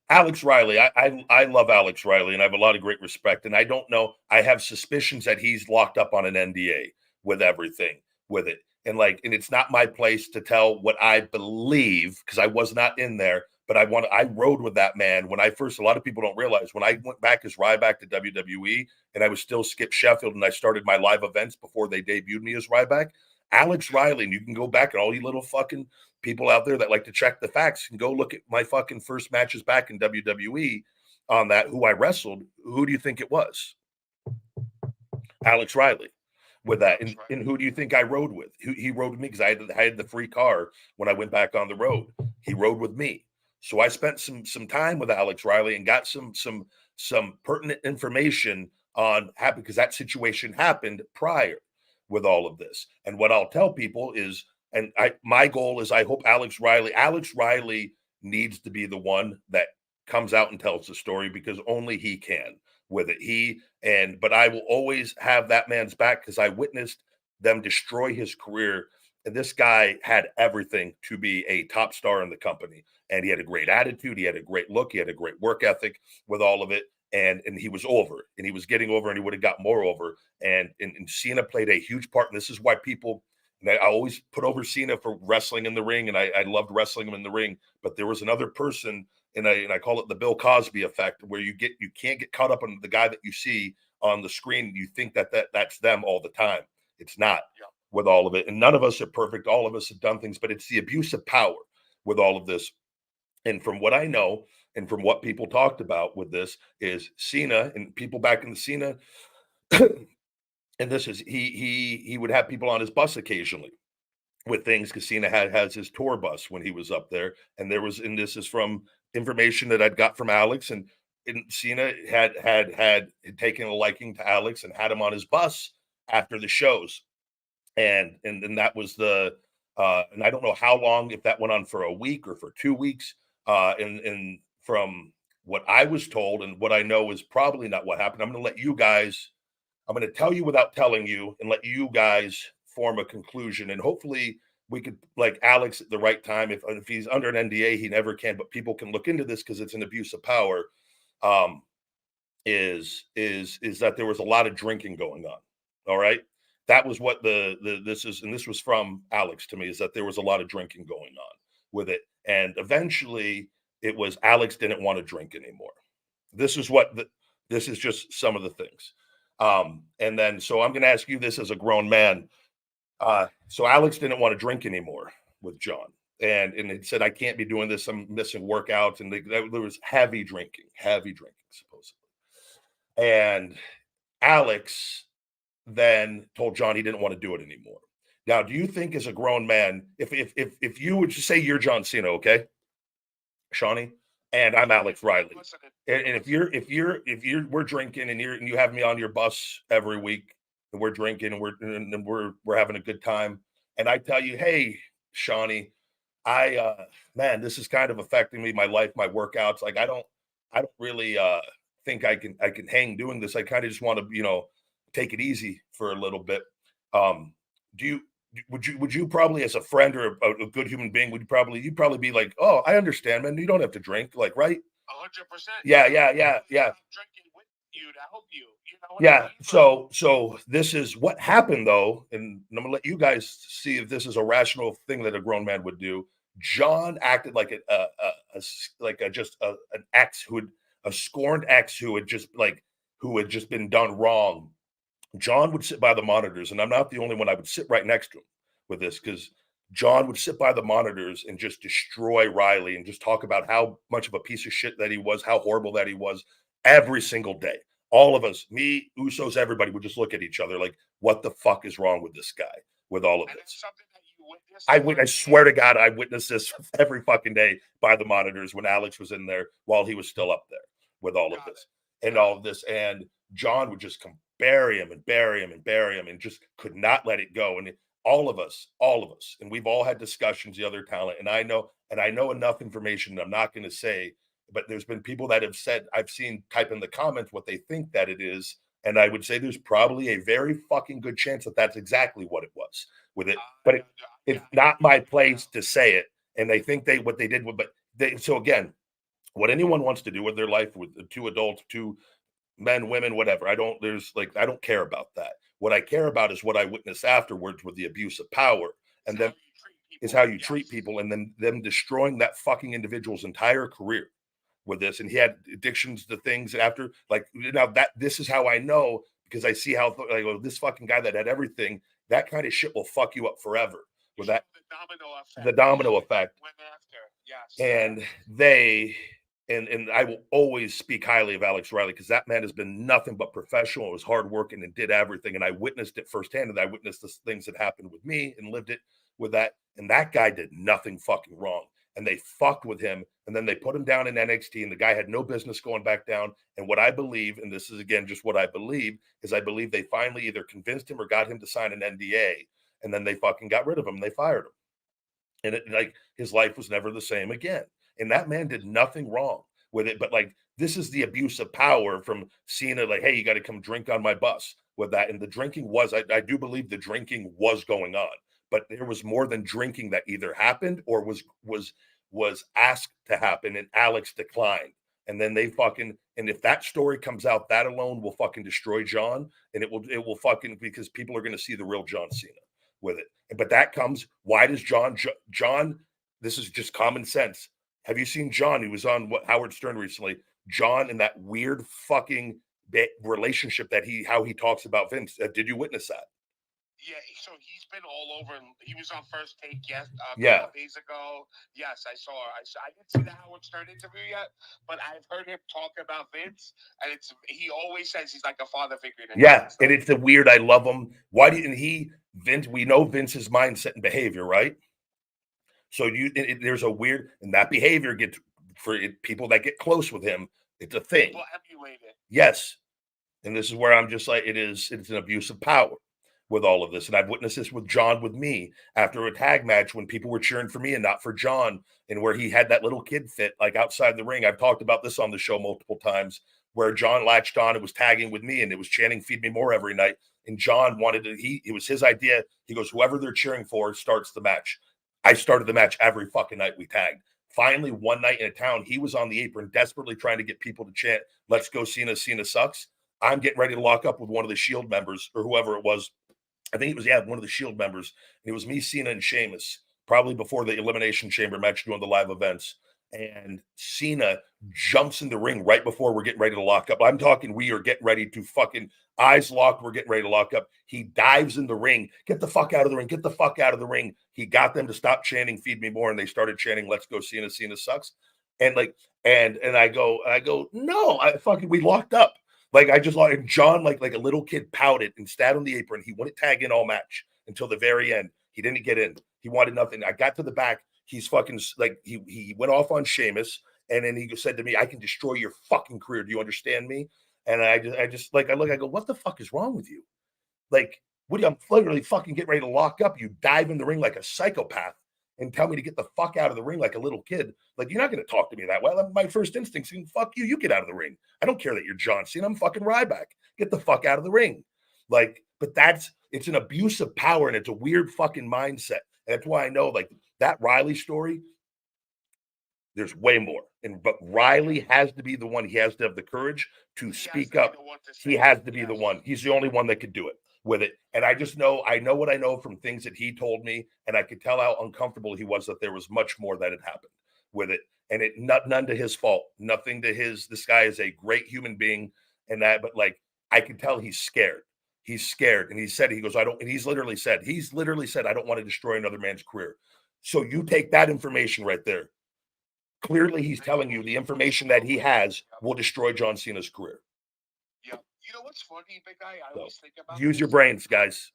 Alex Riley, I love Alex Riley, and I have a lot of great respect. And I don't know, I have suspicions that he's locked up on an NDA with everything with it. And it's not my place to tell what I believe because I was not in there. But I rode with that man when I first. A lot of people don't realize when I went back as Ryback to WWE, and I was still Skip Sheffield, and I started my live events before they debuted me as Ryback. Alex Riley, and you can go back and all you little fucking people out there that like to check the facts can go look at my fucking first matches back in WWE on that, who I wrestled. Who do you think it was? Alex Riley with that. And who do you think I rode with? He rode with me because I had the free car when I went back on the road. He rode with me. So I spent some time with Alex Riley and got some pertinent information on because that situation happened prior with all of this. And what I'll tell people is, and my goal is I hope Alex Riley needs to be the one that comes out and tells the story because only he can with it. But I will always have that man's back because I witnessed them destroy his career. And this guy had everything to be a top star in the company. And he had a great attitude. He had a great look. He had a great work ethic with all of it. And he was over and he was getting over and he would have got more over. And Cena played a huge part. And this is why people, and I always put over Cena for wrestling in the ring. And I loved wrestling him in the ring. But there was another person, and I call it the Bill Cosby effect, where you can't get caught up on the guy that you see on the screen. You think that's them all the time. It's not with all of it. And none of us are perfect. All of us have done things, but it's the abuse of power with all of this. And from what I know, and from what people talked about with this, is Cena and people back in the Cena, and this is he would have people on his bus occasionally with things because Cena has his tour bus when he was up there, and this is from information that I'd got from Alex, and Cena had taken a liking to Alex and had him on his bus after the shows, and then that was and I don't know how long, if that went on for a week or for 2 weeks, and from what I was told and what I know is probably not what happened. I'm going to tell you without telling you and let you guys form a conclusion. And hopefully we could, like Alex at the right time, if he's under an NDA, he never can, but people can look into this because it's an abuse of power, is that there was a lot of drinking going on. All right. That was what this is. And this was from Alex to me, is that there was a lot of drinking going on with it. And eventually it was Alex didn't want to drink anymore. This is just some of the things. And then, so I'm going to ask you this as a grown man. So Alex didn't want to drink anymore with John. And it said, I can't be doing this. I'm missing workouts. And there was heavy drinking, supposedly. And Alex then told John he didn't want to do it anymore. Now, do you think as a grown man, if you would just say you're John Cena, okay, Shawnee, and I'm Alex Riley, and if we're drinking and you have me on your bus every week, and we're drinking and we're having a good time, and I tell you, hey, Shawnee, man, this is kind of affecting me, my life, my workouts. Like I don't really think I can hang doing this. I kind of just want to take it easy for a little bit. Would you probably, as a friend or a good human being, you'd probably be like, oh, I understand, man. You don't have to drink, like, right? 100%. Yeah. Drinking with you to help you. Yeah. So this is what happened though, and I'm gonna let you guys see if this is a rational thing that a grown man would do. John acted like an ex a scorned ex who had just been done wrong. John would sit by the monitors, and I'm not the only one. I would sit right next to him with this because John would sit by the monitors and just destroy Riley and just talk about how much of a piece of shit that he was, how horrible that he was every single day. All of us, me, Usos, everybody would just look at each other like, what the fuck is wrong with this guy with all of this? I swear to God, I witnessed this every fucking day by the monitors when Alex was in there while he was still up there with all of this and all of this. And John would just bury him and just could not let it go. And all of us, and we've all had discussions, the other talent, and I know enough information that I'm not going to say, but there's been people that have said, I've seen type in the comments what they think that it is. And I would say there's probably a very fucking good chance that that's exactly what it was with it. But it's not my place to say it. And they think what they did, so again, What anyone wants to do with their life with two adults, two men, women, whatever. I don't care about that. What I care about is what I witnessed afterwards with the abuse of power. And then is how you treat people, and then them destroying that fucking individual's entire career with this. And he had addictions to things after, like, now that this is how I know, because I see how like, oh, this fucking guy that had everything, that kind of shit will fuck you up forever with that. The domino effect. Went after, yes. And they and I will always speak highly of Alex Riley, because that man has been nothing but professional. It was hardworking and did everything. And I witnessed it firsthand. And I witnessed the things that happened with me and lived it with that. And that guy did nothing fucking wrong. And they fucked with him. And then they put him down in NXT. And the guy had no business going back down. And what I believe, and this is again just what I believe, is I believe they finally either convinced him or got him to sign an NDA. And then they fucking got rid of him. And they fired him. And it, like, his life was never the same again. And that man did nothing wrong with it. But like, this is the abuse of power from Cena. Like, hey, you got to come drink on my bus with that. And the drinking was, I do believe the drinking was going on, but there was more than drinking that either happened or was asked to happen. And Alex declined. And then they fucking, and if that story comes out, that alone will fucking destroy John. And it will fucking, because people are going to see the real John Cena with it. But that comes, why does John, this is just common sense. Have you seen John? He was on Howard Stern recently. John and that weird fucking relationship that how he talks about Vince. Did you witness that? Yeah, so he's been all over. He was on First Take a Yeah. couple days ago. Yes, I saw. I didn't see the Howard Stern interview yet, but I've heard him talk about Vince, and he always says he's like a father figure to him. Yeah, and it's the weird. I love him. Why didn't Vince? We know Vince's mindset and behavior, right? So there's a weird, and that behavior gets for people that get close with him. It's a thing. People emulate it. Yes, and this is where I'm just like, it's an abuse of power with all of this. And I've witnessed this with John, with me, after a tag match when people were cheering for me and not for John, and where he had that little kid fit like outside the ring. I've talked about this on the show multiple times, where John latched on and was tagging with me, and it was chanting "Feed me more" every night. And John wanted to, it was his idea. He goes, whoever they're cheering for starts the match. I started the match every fucking night we tagged. Finally, one night in a town, he was on the apron desperately trying to get people to chant, "Let's go Cena, Cena sucks." I'm getting ready to lock up with one of the Shield members or whoever it was. I think it was, one of the Shield members. And it was me, Cena, and Sheamus, probably before the Elimination Chamber match doing the live events. And Cena jumps in the ring right before we're getting ready to lock up. I'm talking, we are getting ready to fucking eyes locked. We're getting ready to lock up. He dives in the ring. Get the fuck out of the ring. Get the fuck out of the ring. He got them to stop chanting "Feed me more," and they started chanting "Let's go Cena, Cena sucks." And like, and I go, no, we locked up. Like, I just like John, like a little kid, pouted and sat on the apron. He wouldn't tag in all match until the very end. He didn't get in. He wanted nothing. I got to the back. He's fucking like, he went off on Sheamus, and then he said to me, "I can destroy your fucking career. Do you understand me?" And I just like, I go, what the fuck is wrong with you? Like, what do you, I'm literally fucking getting ready to lock up. You dive in the ring like a psychopath and tell me to get the fuck out of the ring like a little kid. Like, you're not going to talk to me that way. My first instinct is, fuck you. You get out of the ring. I don't care that you're John Cena. I'm fucking Ryback. Get the fuck out of the ring. Like, but it's an abuse of power, and it's a weird fucking mindset. And that's why I know, like, that Riley story, there's way more. But Riley has to be the one. He has to have the courage to speak up. He has to be the one. He's the only one that could do it with it. And I just know, what I know from things that he told me, and I could tell how uncomfortable he was that there was much more that had happened with it. And none to his fault, nothing to his. This guy is a great human being, and that, but like, I could tell he's scared. He's scared. And he said, he goes, and he's literally said, I don't want to destroy another man's career. So you take that information right there. Clearly, he's telling you the information that he has will destroy John Cena's career. Yeah. You know what's funny, big guy? I always think about use your brains, guys.